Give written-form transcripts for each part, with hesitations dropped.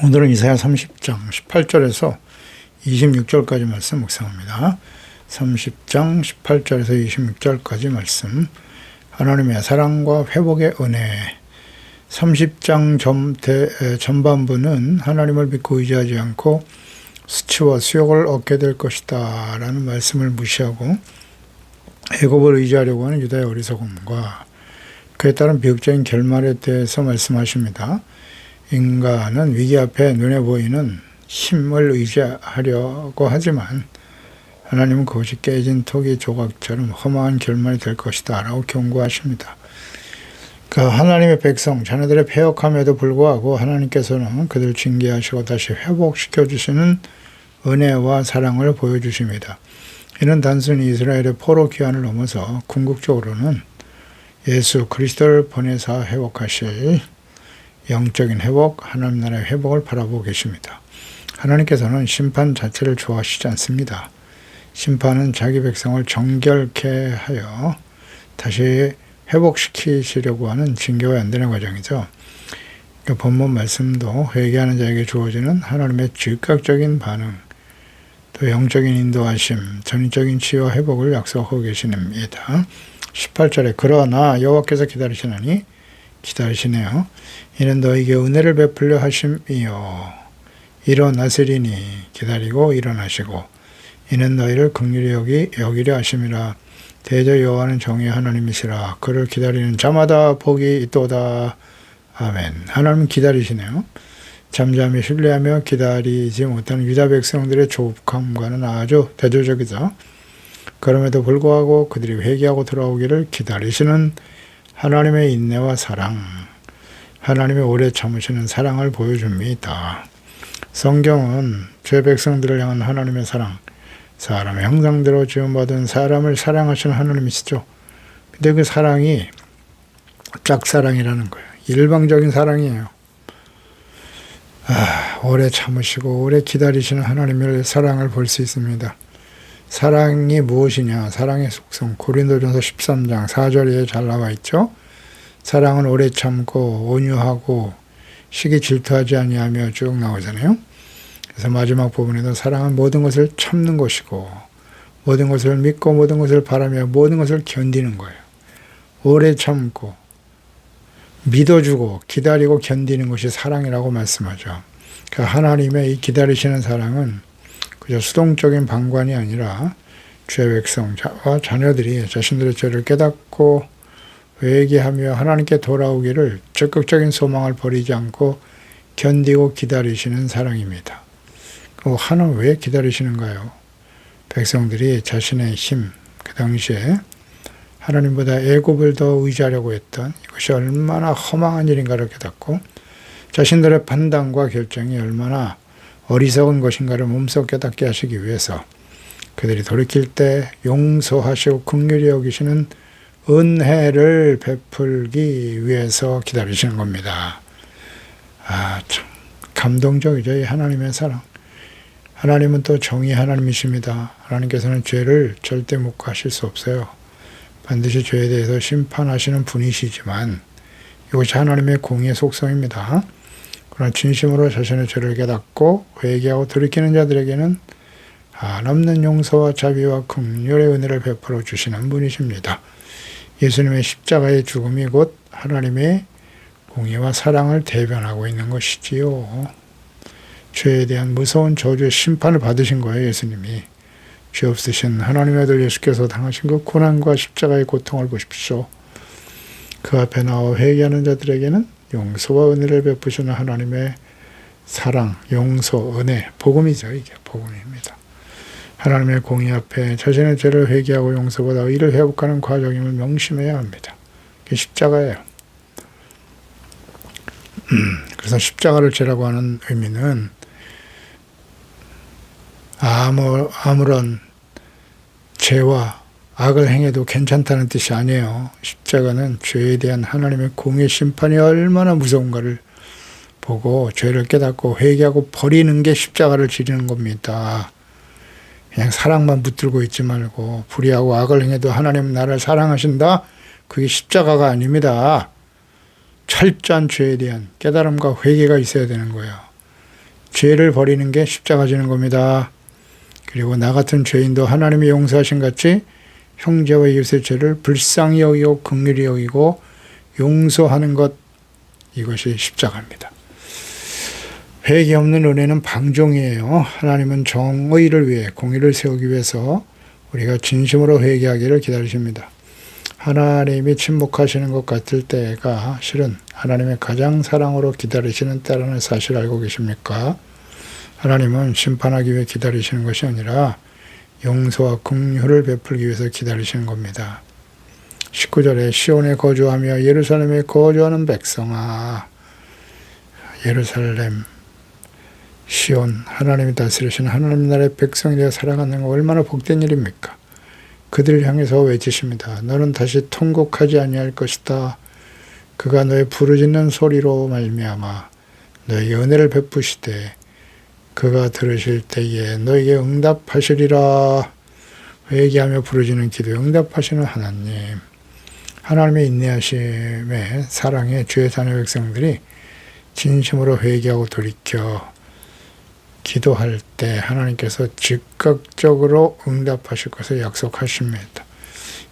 오늘은 이사야 30장 18절에서 26절까지 말씀 묵상합니다. 30장 18절에서 26절까지 말씀. 하나님의 사랑과 회복의 은혜. 30장 전반부는 하나님을 믿고 의지하지 않고 수치와 수욕을 얻게 될 것이다 라는 말씀을 무시하고 애굽을 의지하려고 하는 유다의 어리석음과 그에 따른 비극적인 결말에 대해서 말씀하십니다. 인간은 위기 앞에 눈에 보이는 힘을 의지하려고 하지만 하나님은 그것이 깨진 토기 조각처럼 험한 결말이 될 것이다 라고 경고하십니다. 그 하나님의 백성, 자녀들의 패역함에도 불구하고 하나님께서는 그들을 징계하시고 다시 회복시켜 주시는 은혜와 사랑을 보여주십니다. 이는 단순히 이스라엘의 포로 기한을 넘어서 궁극적으로는 예수 그리스도를 보내사 회복하실 영적인 회복, 하나님 나라의 회복을 바라보고 계십니다. 하나님께서는 심판 자체를 좋아하시지 않습니다. 심판은 자기 백성을 정결케 하여 다시 회복시키시려고 하는 징계와 연단의 과정이죠. 그러니까 본문 말씀도 회개하는 자에게 주어지는 하나님의 즉각적인 반응, 또 영적인 인도하심, 전인적인 치유와 회복을 약속하고 계십니다. 18절에 그러나 여호와께서 기다리시나니 기다리시네요. 이는 너에게 은혜를 베풀려 하심이요 일어나시리니 기다리고 일어나시고 이는 너희를 긍휼히 여기려 하심이라. 대저 여호와는 정의의 하나님이시라. 그를 기다리는 자마다 복이 있도다. 아멘. 하나님은 기다리시네요. 잠잠히 신뢰하며 기다리지 못하는 유다 백성들의 조급함과는 아주 대조적이죠. 그럼에도 불구하고 그들이 회개하고 돌아오기를 기다리시는 하나님의 인내와 사랑, 하나님의 오래 참으시는 사랑을 보여줍니다. 성경은 죄 백성들을 향한 하나님의 사랑, 사람의 형상대로 지음받은 사람을 사랑하시는 하나님이시죠. 근데 그 사랑이 짝사랑이라는 거예요. 일방적인 사랑이에요. 오래 참으시고 오래 기다리시는 하나님의 사랑을 볼 수 있습니다. 사랑이 무엇이냐? 사랑의 속성, 고린도전서 13장 4절에 잘 나와 있죠. 사랑은 오래 참고 온유하고 시기 질투하지 아니하며 쭉 나오잖아요. 그래서 마지막 부분에도 사랑은 모든 것을 참는 것이고 모든 것을 믿고 모든 것을 바라며 모든 것을 견디는 거예요. 오래 참고 믿어주고 기다리고 견디는 것이 사랑이라고 말씀하죠. 그러니까 하나님의 이 기다리시는 사랑은 그저 수동적인 방관이 아니라 죄 백성과 자녀들이 자신들의 죄를 깨닫고 회개하며 하나님께 돌아오기를 적극적인 소망을 버리지 않고 견디고 기다리시는 사랑입니다. 하나님 왜 기다리시는가요? 백성들이 자신의 힘, 그 당시에 하나님보다 애굽을 더 의지하려고 했던 이것이 얼마나 허망한 일인가를 깨닫고 자신들의 판단과 결정이 얼마나 어리석은 것인가를 몸소 깨닫게 하시기 위해서 그들이 돌이킬 때 용서하시고 긍휼히 여기시는 은혜를 베풀기 위해서 기다리시는 겁니다. 참 감동적이죠. 이 하나님의 사랑. 하나님은 또 정의 하나님이십니다. 하나님께서는 죄를 절대 묵과하실 수 없어요. 반드시 죄에 대해서 심판하시는 분이시지만 이것이 하나님의 공의의 속성입니다. 그러나 진심으로 자신의 죄를 깨닫고 회개하고 돌이키는 자들에게는 한없는 용서와 자비와 긍휼의 은혜를 베풀어 주시는 분이십니다. 예수님의 십자가의 죽음이 곧 하나님의 공의와 사랑을 대변하고 있는 것이지요. 죄에 대한 무서운 저주의 심판을 받으신 거예요. 예수님이. 죄 없으신 하나님의 아들 예수께서 당하신 그 고난과 십자가의 고통을 보십시오. 그 앞에 나와 회개하는 자들에게는 용서와 은혜를 베푸시는 하나님의 사랑, 용서, 은혜, 복음이죠. 이게 복음입니다. 하나님의 공의 앞에 자신의 죄를 회개하고 용서보다 의를 회복하는 과정임을 명심해야 합니다. 이게 십자가예요. 그래서 십자가를 지라고 하는 의미는 아무런 죄와 악을 행해도 괜찮다는 뜻이 아니에요. 십자가는 죄에 대한 하나님의 공의 심판이 얼마나 무서운가를 보고 죄를 깨닫고 회개하고 버리는 게 십자가를 지르는 겁니다. 그냥 사랑만 붙들고 있지 말고 불의하고 악을 행해도 하나님은 나를 사랑하신다? 그게 십자가가 아닙니다. 철저한 죄에 대한 깨달음과 회개가 있어야 되는 거예요. 죄를 버리는 게 십자가 지는 겁니다. 그리고 나 같은 죄인도 하나님이 용서하신 같이 형제와 이웃의 죄를 불쌍히 여기고 긍휼히 여기고 용서하는 것, 이것이 십자가입니다. 회개 없는 은혜는 방종이에요. 하나님은 정의를 위해, 공의를 세우기 위해서 우리가 진심으로 회개하기를 기다리십니다. 하나님이 침묵하시는 것 같을 때가 실은 하나님의 가장 사랑으로 기다리시는 때라는 사실을 알고 계십니까? 하나님은 심판하기 위해 기다리시는 것이 아니라 용서와 긍휼을 베풀기 위해서 기다리시는 겁니다. 19절에 시온에 거주하며 예루살렘에 거주하는 백성아, 예루살렘, 시온, 하나님이 다스리시는 하나님 나라의 백성이 되어 살아가는 거 얼마나 복된 일입니까? 그들을 향해서 외치십니다. 너는 다시 통곡하지 아니할 것이다. 그가 너의 부르짖는 소리로 말미암아 너에게 은혜를 베푸시되 그가 들으실 때에 너에게 응답하시리라. 회개하며 부르짖는 기도에 응답하시는 하나님, 하나님의 인내하심에 사랑에 주의 자녀 백성들이 진심으로 회개하고 돌이켜 기도할 때 하나님께서 즉각적으로 응답하실 것을 약속하십니다.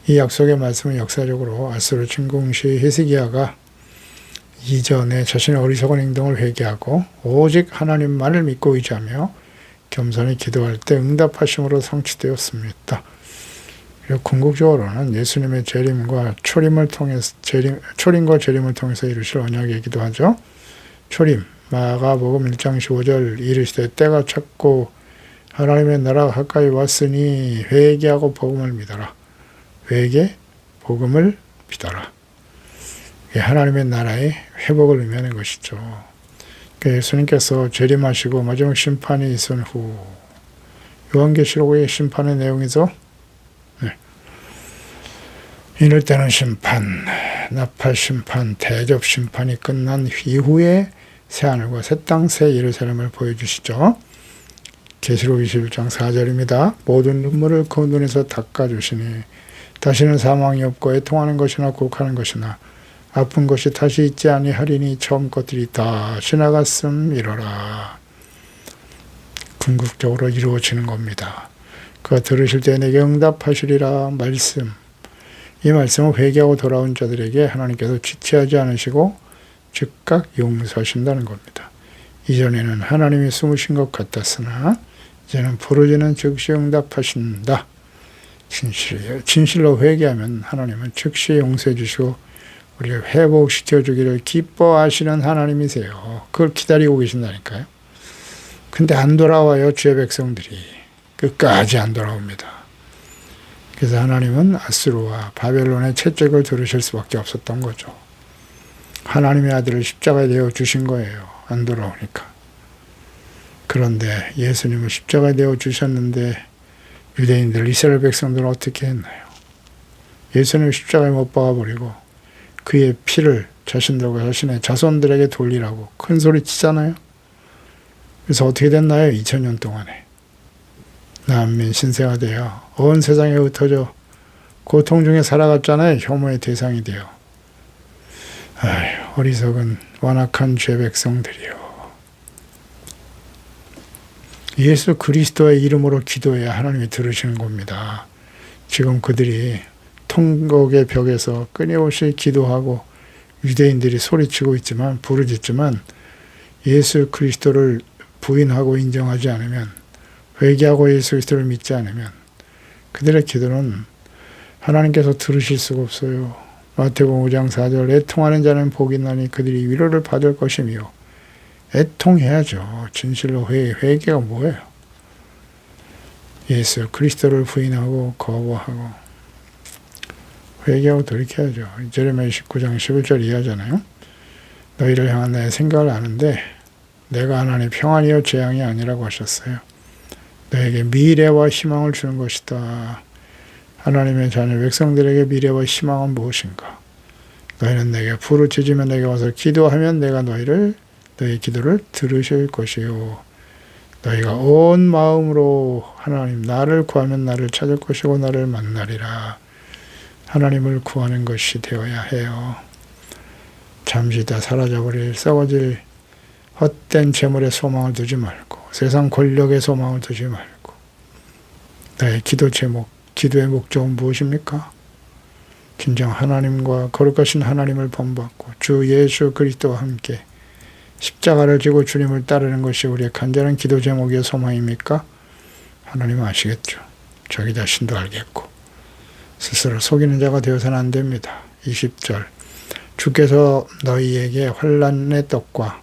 이 약속의 말씀은 역사적으로 아수르 침공시 히스기야가 이전에 자신의 어리석은 행동을 회개하고 오직 하나님만을 믿고 의지하며 겸손히 기도할 때 응답하심으로 성취되었습니다. 그리고 궁극적으로는 예수님의 재림과 초림을 통해서 초림과 재림을 통해서 이루실 언약이기도 하죠. 초림, 마가복음 1장 15절 이르시되 때가 찼고 하나님의 나라가 가까이 왔으니 회개하고 복음을 믿어라. 회개, 복음을 믿어라. 하나님의 나라의 회복을 의미하는 것이죠. 예수님께서 재림하시고 마지막 심판이 있은 후 요한계시록의 심판의 내용이죠. 이럴 때는 심판, 나팔 심판, 대접 심판이 끝난 이후에 새하늘과 새 땅, 새 예루살렘을 보여주시죠. 계시록 21장 4절입니다. 모든 눈물을 그 눈에서 닦아주시니 다시는 사망이 없고 애통하는 것이나 곡하는 것이나 아픈 것이 다시 있지 아니하리니 처음 것들이 다 지나갔음이로라. 궁극적으로 이루어지는 겁니다. 그가 들으실 때 내게 응답하시리라 말씀. 이 말씀은 회개하고 돌아온 자들에게 하나님께서 지체하지 않으시고 즉각 용서하신다는 겁니다. 이전에는 하나님이 숨으신 것 같았으나 이제는 부르짖는 즉시 응답하신다. 진실로 회개하면 하나님은 즉시 용서해 주시고 우리를 회복시켜 주기를 기뻐하시는 하나님이세요. 그걸 기다리고 계신다니까요. 근데 안 돌아와요. 주의 백성들이. 끝까지 안 돌아옵니다. 그래서 하나님은 아수르와 바벨론의 채찍을 들으실 수밖에 없었던 거죠. 하나님의 아들을 십자가에 내어 주신 거예요. 안 돌아오니까. 그런데 예수님을 십자가에 내어 주셨는데 유대인들, 이스라엘 백성들은 어떻게 했나요? 예수님을 십자가에 못 박아버리고 그의 피를 자신들과 자신의 자손들에게 돌리라고 큰 소리 치잖아요. 그래서 어떻게 됐나요? 2000년 동안에. 난민 신세가 되어 온 세상에 흩어져 고통 중에 살아갔잖아요. 혐오의 대상이 되어. 아휴, 어리석은 완악한 죄 백성들이요. 예수 그리스도의 이름으로 기도해야 하나님이 들으시는 겁니다. 지금 그들이 통곡의 벽에서 끊임없이 기도하고 유대인들이 소리치고 있지만, 부르짖지만 예수 그리스도를 부인하고 인정하지 않으면, 회개하고 예수 그리스도를 믿지 않으면 그들의 기도는 하나님께서 들으실 수가 없어요. 마태복음 5장 4절 애통하는 자는 복이 나니 그들이 위로를 받을 것이며. 애통해야죠. 진실로 회개가 뭐예요? 예수 그리스도를 부인하고 거부하고 회개하고 돌이켜야죠. 제레미야 19장 11절 이하잖아요. 너희를 향한 내 생각을 아는데 내가 하나님 평안이요 재앙이 아니라고 하셨어요. 너에게 미래와 희망을 주는 것이다. 하나님의 자녀 백성들에게 미래와 희망은 무엇인가? 너희는 내게 부르짖으면 내게 와서 기도하면 내가 너희의 기도를 들으실 것이요. 너희가 온 마음으로 하나님 나를 구하면 나를 찾을 것이고 나를 만나리라. 하나님을 구하는 것이 되어야 해요. 잠시 다 사라져버릴 썩어질 헛된 헛된 재물에 소망을 두지 말고 세상 권력에 소망을 두지 말고 나의 기도 제목, 기도의 목적은 무엇입니까? 진정 하나님과 거룩하신 하나님을 본받고 주 예수 그리스도와 함께 십자가를 지고 주님을 따르는 것이 우리의 간절한 기도 제목의 소망입니까? 하나님은 아시겠죠. 자기 자신도 알겠고 스스로 속이는 자가 되어서는 안 됩니다. 20절 주께서 너희에게 환난의 떡과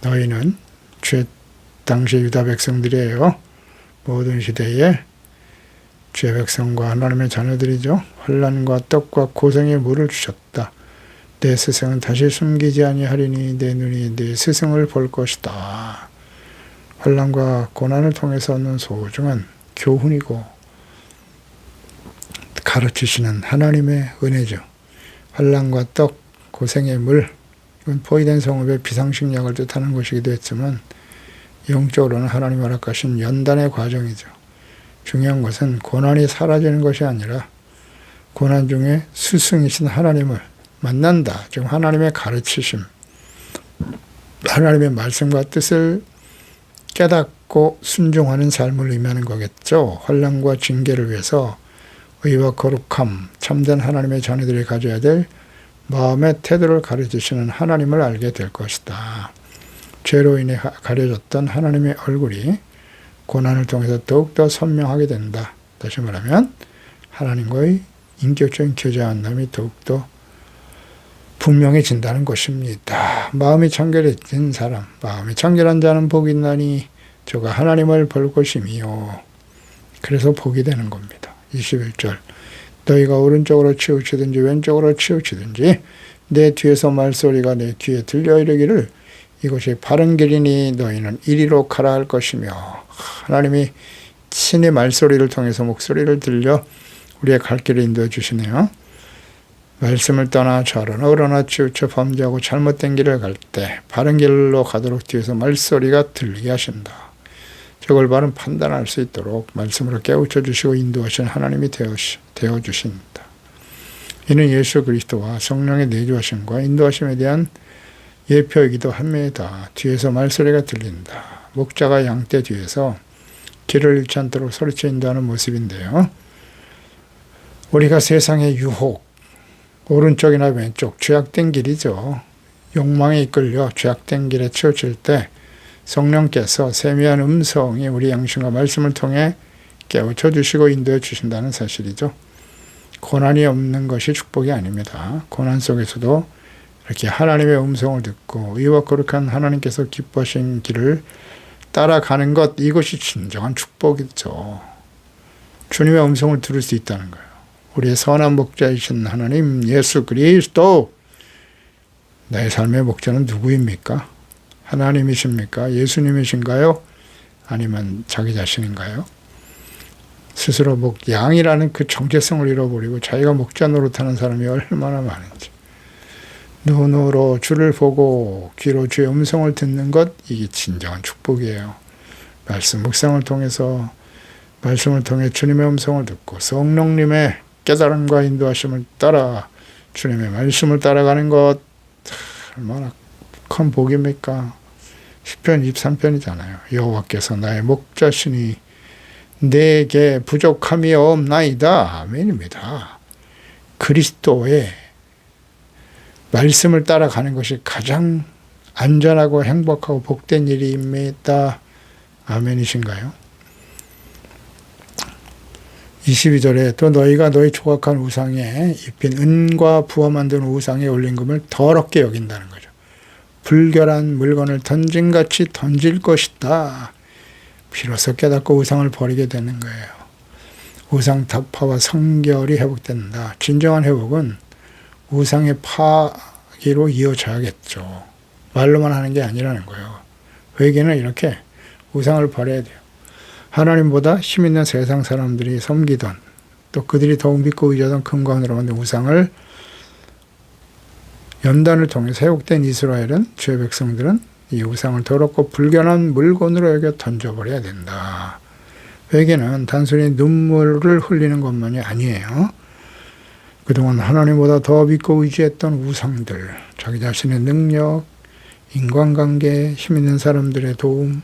너희는 당시 유다 백성들이에요. 모든 시대에 주의 백성과 하나님의 자녀들이죠. 환난과 떡과 고생의 물을 주셨다. 내 스승은 다시 숨기지 아니하리니 내 눈이 내 스승을 볼 것이다. 환난과 고난을 통해서 얻는 소중한 교훈이고 가르치시는 하나님의 은혜죠. 환난과 떡, 고생의 물, 이건 포위된 성읍의 비상식약을 뜻하는 것이기도 했지만 영적으로는 하나님 허락하신 연단의 과정이죠. 중요한 것은 고난이 사라지는 것이 아니라 고난 중에 스승이신 하나님을 만난다. 지금 하나님의 가르치심, 하나님의 말씀과 뜻을 깨닫고 순종하는 삶을 의미하는 거겠죠. 환난과 징계를 위해서 의와 거룩함, 참된 하나님의 자녀들이 가져야 될 마음의 태도를 가르치시는 하나님을 알게 될 것이다. 죄로 인해 가려졌던 하나님의 얼굴이 고난을 통해서 더욱더 선명하게 된다. 다시 말하면 하나님과의 인격적인 교제 만남이 더욱더 분명해진다는 것입니다. 마음이 청결해진 사람, 마음이 청결한 자는 복이 있나니 저가 하나님을 볼 것이며 그래서 복이 되는 겁니다. 21절 너희가 오른쪽으로 치우치든지 왼쪽으로 치우치든지 내 뒤에서 말소리가 내 귀에 들려 이르기를 이것이 바른 길이니 너희는 이리로 가라 할 것이며 하나님이 친히 말소리를 통해서 목소리를 들려 우리의 갈 길을 인도해 주시네요. 말씀을 떠나 좌로나 우로나 치우쳐 범죄하고 잘못된 길을 갈 때 바른 길로 가도록 뒤에서 말소리가 들리게 하신다. 저걸 바른 판단할 수 있도록 말씀으로 깨우쳐 주시고 인도하신 하나님이 되어 주신다. 이는 예수 그리스도와 성령의 내주하심과 인도하심에 대한 예표이기도 합니다. 뒤에서 말소리가 들린다. 목자가 양떼 뒤에서 길을 잃지 않도록 소리쳐 인도하는 모습인데요. 우리가 세상의 유혹, 오른쪽이나 왼쪽, 죄악된 길이죠. 욕망에 이끌려 죄악된 길에 치우칠 때 성령께서 세미한 음성이 우리 양심과 말씀을 통해 깨우쳐 주시고 인도해 주신다는 사실이죠. 고난이 없는 것이 축복이 아닙니다. 고난 속에서도 이렇게 하나님의 음성을 듣고 의와 거룩한 하나님께서 기뻐하신 길을 따라가는 것, 이것이 진정한 축복이죠. 주님의 음성을 들을 수 있다는 거예요. 우리의 선한 목자이신 하나님 예수 그리스도, 나의 삶의 목자는 누구입니까? 하나님이십니까? 예수님이신가요? 아니면 자기 자신인가요? 스스로 양이라는 그 정체성을 잃어버리고 자기가 목자 노릇하는 사람이 얼마나 많은지. 눈으로 주를 보고 귀로 주의 음성을 듣는 것, 이게 진정한 축복이에요. 말씀 묵상을 통해서 말씀을 통해 주님의 음성을 듣고 성령님의 깨달음과 인도하심을 따라 주님의 말씀을 따라가는 것, 얼마나 큰 복입니까? 시편 23편이잖아요. 여호와께서 나의 목자시니 내게 부족함이 없나이다. 아멘입니다. 그리스도의 말씀을 따라가는 것이 가장 안전하고 행복하고 복된 일입니다. 아멘이신가요? 22절에 또 너희가 너희 조각한 우상에 입힌 은과 부어 만든 우상에 올린 금을 더럽게 여긴다는 거죠. 불결한 물건을 던진같이 던질 것이다. 비로소 깨닫고 우상을 버리게 되는 거예요. 우상 타파와 성결이 회복된다. 진정한 회복은 우상의 파기로 이어져야겠죠. 말로만 하는 게 아니라는 거예요. 회개는 이렇게 우상을 버려야 돼요. 하나님보다 힘있는 세상 사람들이 섬기던, 또 그들이 더욱 믿고 의지하던 금과 은으로 만든 우상을 연단을 통해서 회복된 이스라엘은, 주의 백성들은 이 우상을 더럽고 불결한 물건으로 여겨 던져버려야 된다. 회개는 단순히 눈물을 흘리는 것만이 아니에요. 그동안 하나님보다 더 믿고 의지했던 우상들, 자기 자신의 능력, 인간관계에 힘 있는 사람들의 도움,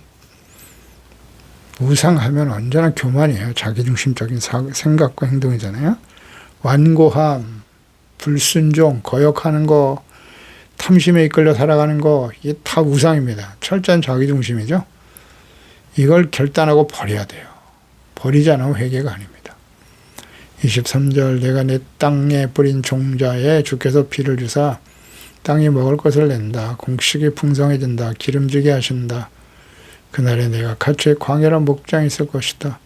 우상하면 언제나 교만이에요. 자기중심적인 생각과 행동이잖아요. 완고함, 불순종, 거역하는 거, 탐심에 이끌려 살아가는 거, 이게 다 우상입니다. 철저한 자기중심이죠. 이걸 결단하고 버려야 돼요. 버리지 않으면 회개가 아닙니다. 23절 내가 내 땅에 뿌린 종자에 주께서 비를 주사 땅이 먹을 것을 낸다. 곡식이 풍성해진다. 기름지게 하신다. 그날에 내가 갇혀의 광활한 목장이 있을 것이다.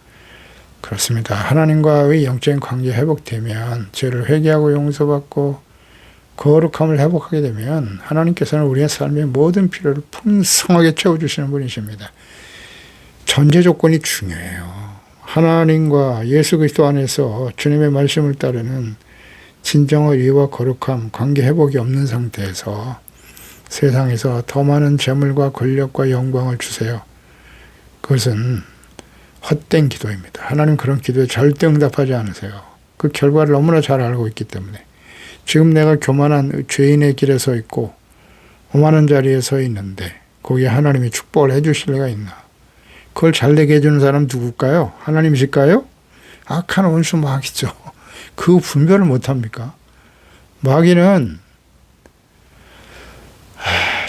그렇습니다. 하나님과의 영적인 관계 회복되면 죄를 회개하고 용서받고 거룩함을 회복하게 되면 하나님께서는 우리의 삶의 모든 필요를 풍성하게 채워주시는 분이십니다. 전제 조건이 중요해요. 하나님과 예수 그리스도 안에서 주님의 말씀을 따르는 진정의 의와 거룩함, 관계 회복이 없는 상태에서 세상에서 더 많은 재물과 권력과 영광을 주세요. 그것은 헛된 기도입니다. 하나님 그런 기도에 절대 응답하지 않으세요. 그 결과를 너무나 잘 알고 있기 때문에 지금 내가 교만한 죄인의 길에 서 있고 오만한 자리에 서 있는데 거기에 하나님이 축복을 해 주실 리가 있나? 그걸 잘 되게 해주는 사람 누굴까요? 하나님이실까요? 악한 원수 마귀죠. 그 분별을 못합니까? 마귀는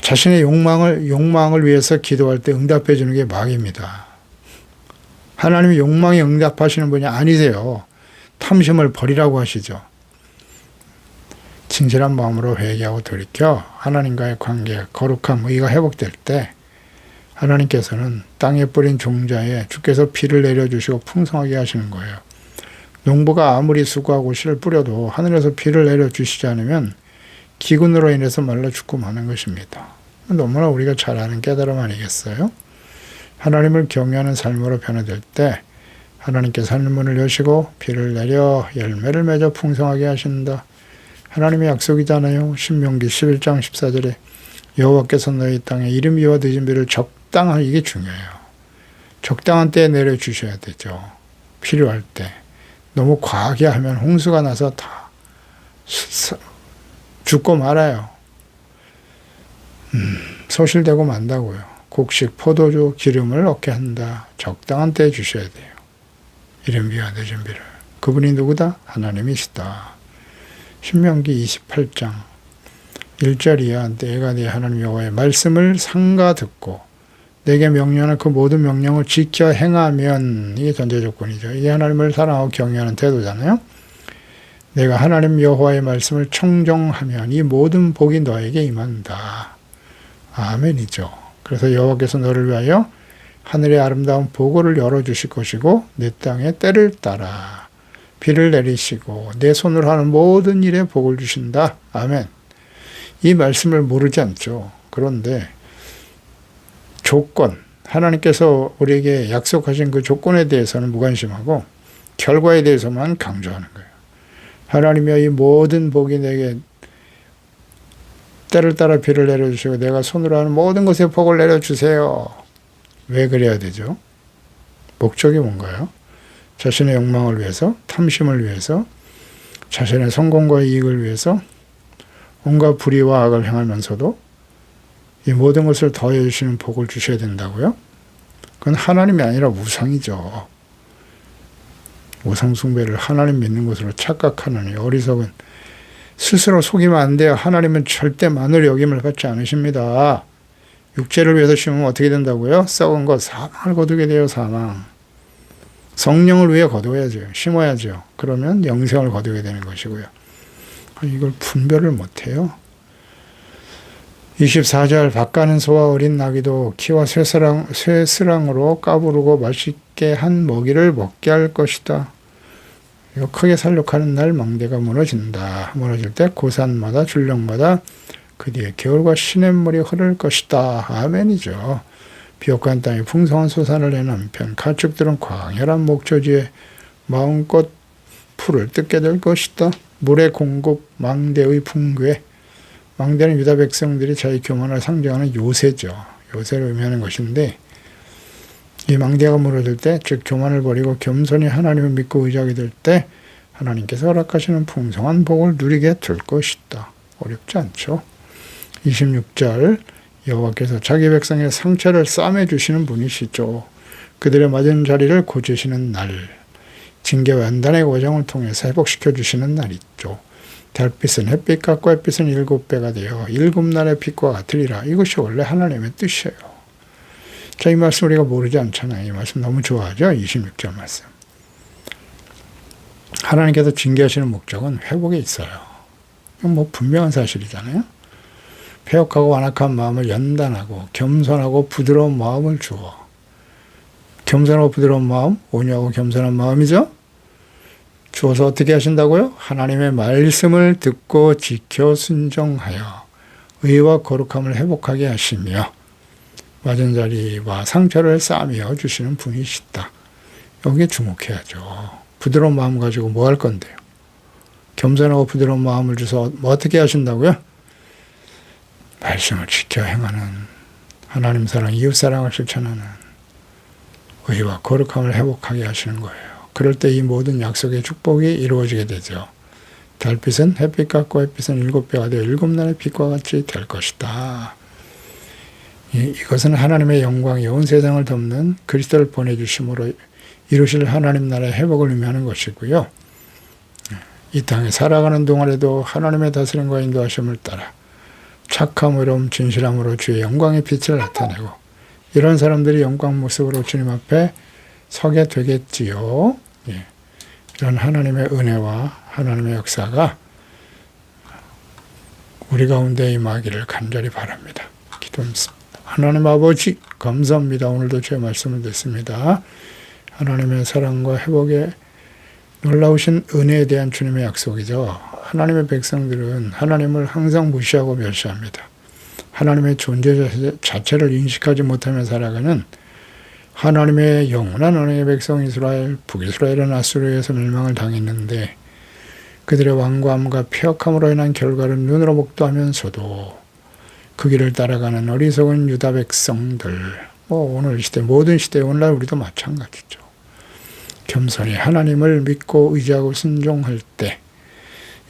자신의 욕망을 위해서 기도할 때 응답해 주는 게 마귀입니다. 하나님이 욕망에 응답하시는 분이 아니세요. 탐심을 버리라고 하시죠. 진실한 마음으로 회개하고 돌이켜 하나님과의 관계, 거룩함, 의가 회복될 때 하나님께서는 땅에 뿌린 종자에 주께서 비를 내려주시고 풍성하게 하시는 거예요. 농부가 아무리 수고하고 씨를 뿌려도 하늘에서 비를 내려주시지 않으면 기근으로 인해서 말라 죽고 마는 것입니다. 너무나 우리가 잘 아는 깨달음 아니겠어요? 하나님을 경외하는 삶으로 변화될 때 하나님께서 하늘문을 여시고 비를 내려 열매를 맺어 풍성하게 하신다. 하나님의 약속이잖아요. 신명기 11장 14절에 여호와께서 너희 땅에 이른비와 늦은비를 적당한, 이게 중요해요. 적당한 때에 내려주셔야 되죠. 필요할 때. 너무 과하게 하면 홍수가 나서 다 죽고 말아요. 소실되고 만다고요. 곡식, 포도주, 기름을 얻게 한다. 적당한 때에 주셔야 돼요. 이른비와 늦은비를. 그분이 누구다? 하나님이시다. 신명기 28장 1절이야. 내가 네 하나님 여호와의 말씀을 삼가 듣고 내게 명령하는 그 모든 명령을 지켜 행하면, 이게 전제 조건이죠. 이게 하나님을 사랑하고 경외하는 태도잖아요. 내가 하나님 여호와의 말씀을 청정하면 이 모든 복이 너에게 임한다. 아멘이죠. 그래서 여호와께서 너를 위하여 하늘의 아름다운 보고를 열어주실 것이고 내 땅에 때를 따라 비를 내리시고 내 손으로 하는 모든 일에 복을 주신다. 아멘. 이 말씀을 모르지 않죠. 그런데 조건, 하나님께서 우리에게 약속하신 그 조건에 대해서는 무관심하고 결과에 대해서만 강조하는 거예요. 하나님이여 이 모든 복이 내게 때를 따라 비를 내려주시고 내가 손으로 하는 모든 것에 복을 내려주세요. 왜 그래야 되죠? 목적이 뭔가요? 자신의 욕망을 위해서, 탐심을 위해서, 자신의 성공과 이익을 위해서 온갖 불의와 악을 행하면서도 이 모든 것을 더해 주시는 복을 주셔야 된다고요? 그건 하나님이 아니라 우상이죠. 우상 숭배를 하나님 믿는 것으로 착각하는 어리석은, 스스로 속이면 안 돼요. 하나님은 절대 만을 여김을 받지 않으십니다. 육체를 위해서 심으면 어떻게 된다고요? 썩은 것, 사망을 거두게 돼요. 사망. 성령을 위해 거둬야죠. 심어야죠. 그러면 영생을 거두게 되는 것이고요. 이걸 분별을 못해요. 24절 밭가는 소와 어린 나귀도 키와 쇠스랑으로 까부르고 맛있게 한 먹이를 먹게 할 것이다. 이거 크게 살육하는 날 망대가 무너진다. 무너질 때 고산마다 줄령마다 그 뒤에 겨울과 시냇물이 흐를 것이다. 아멘이죠. 비옥한 땅에 풍성한 소산을 내는 한편 가축들은 광활한 목초지에 마음껏 풀을 뜯게 될 것이다. 물의 공급, 망대의 풍괴. 망대는 유다 백성들이 자기 교만을 상징하는 요새죠. 요새를 의미하는 것인데 이 망대가 무너질 때, 즉 교만을 버리고 겸손히 하나님을 믿고 의지하게 될 때 하나님께서 허락하시는 풍성한 복을 누리게 될 것이다. 어렵지 않죠. 26절 여호와께서 자기 백성의 상처를 싸매 주시는 분이시죠. 그들의 맞은 자리를 고치시는 날, 징계와 연단의 과정을 통해서 회복시켜 주시는 날 있죠. 달빛은 햇빛 같고 햇빛은 7배가 되어 7날의 빛과 같으리라. 이것이 원래 하나님의 뜻이에요. 자, 이 말씀 우리가 모르지 않잖아요. 이 말씀 너무 좋아하죠. 26절 말씀. 하나님께서 징계하시는 목적은 회복에 있어요. 이건 뭐 분명한 사실이잖아요. 폐역하고 완악한 마음을 연단하고 겸손하고 부드러운 마음을 주어. 겸손하고 부드러운 마음, 온유하고 겸손한 마음이죠. 주어서 어떻게 하신다고요? 하나님의 말씀을 듣고 지켜 순종하여 의와 거룩함을 회복하게 하시며 맞은 자리와 상처를 싸매어 주시는 분이시다. 여기에 주목해야죠. 부드러운 마음 가지고 뭐 할 건데요? 겸손하고 부드러운 마음을 주셔서 뭐 어떻게 하신다고요? 말씀을 지켜 행하는 하나님 사랑, 이웃 사랑을 실천하는 의와 거룩함을 회복하게 하시는 거예요. 그럴 때 이 모든 약속의 축복이 이루어지게 되죠. 달빛은 햇빛 같고 햇빛은 7배가 되어 7날의 빛과 같이 될 것이다. 이것은 하나님의 영광이 온 세상을 덮는 그리스도를 보내주심으로 이루실 하나님 나라의 회복을 의미하는 것이고요. 이 땅에 살아가는 동안에도 하나님의 다스림과 인도하심을 따라 착함으로 진실함으로 주의 영광의 빛을 나타내고 이런 사람들이 영광 모습으로 주님 앞에 서게 되겠지요. 예. 이런 하나님의 은혜와 하나님의 역사가 우리 가운데 임하기를 간절히 바랍니다. 기도합니다. 하나님 아버지 감사합니다. 오늘도 주의 말씀을 듣습니다. 하나님의 사랑과 회복의 놀라우신 은혜에 대한 주님의 약속이죠. 하나님의 백성들은 하나님을 항상 무시하고 멸시합니다. 하나님의 존재 자체를 인식하지 못하며 살아가는 하나님의 영원한 하나님의 백성 이스라엘, 북이스라엘은 아수르에서 멸망을 당했는데 그들의 완고함과 폐역함으로 인한 결과를 눈으로 목도하면서도 그 길을 따라가는 어리석은 유다 백성들, 오늘 시대, 모든 시대, 오늘날 우리도 마찬가지죠. 겸손히 하나님을 믿고 의지하고 순종할 때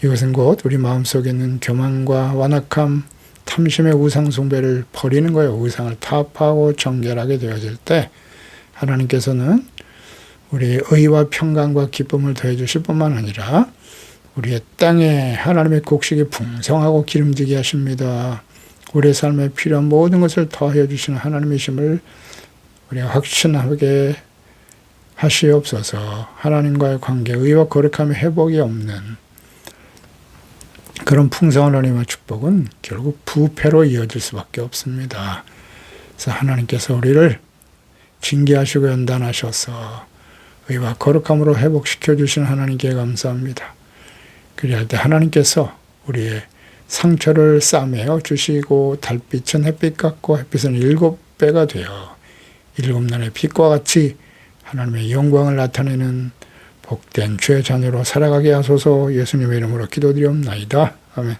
이것은 곧 우리 마음속에 있는 교만과 완악함, 탐심의 우상 숭배를 버리는 거예요. 우상을 타파하고 정결하게 되어질 때 하나님께서는 우리의 의와 평강과 기쁨을 더해 주실 뿐만 아니라 우리의 땅에 하나님의 곡식이 풍성하고 기름지게 하십니다. 우리의 삶에 필요한 모든 것을 더해 주시는 하나님이심을 우리가 확신하게 하시옵소서. 하나님과의 관계, 의와 거룩함의 회복이 없는 그런 풍성한 하나님의 축복은 결국 부패로 이어질 수밖에 없습니다. 그래서 하나님께서 우리를 징계하시고 연단하셔서 의와 거룩함으로 회복시켜 주신 하나님께 감사합니다. 그리할 때 하나님께서 우리의 상처를 싸매어 주시고 달빛은 햇빛 같고 햇빛은 7배가 되어 7날의 빛과 같이 하나님의 영광을 나타내는 복된 주의 자녀로 살아가게 하소서. 예수님의 이름으로 기도드리옵나이다. 아멘.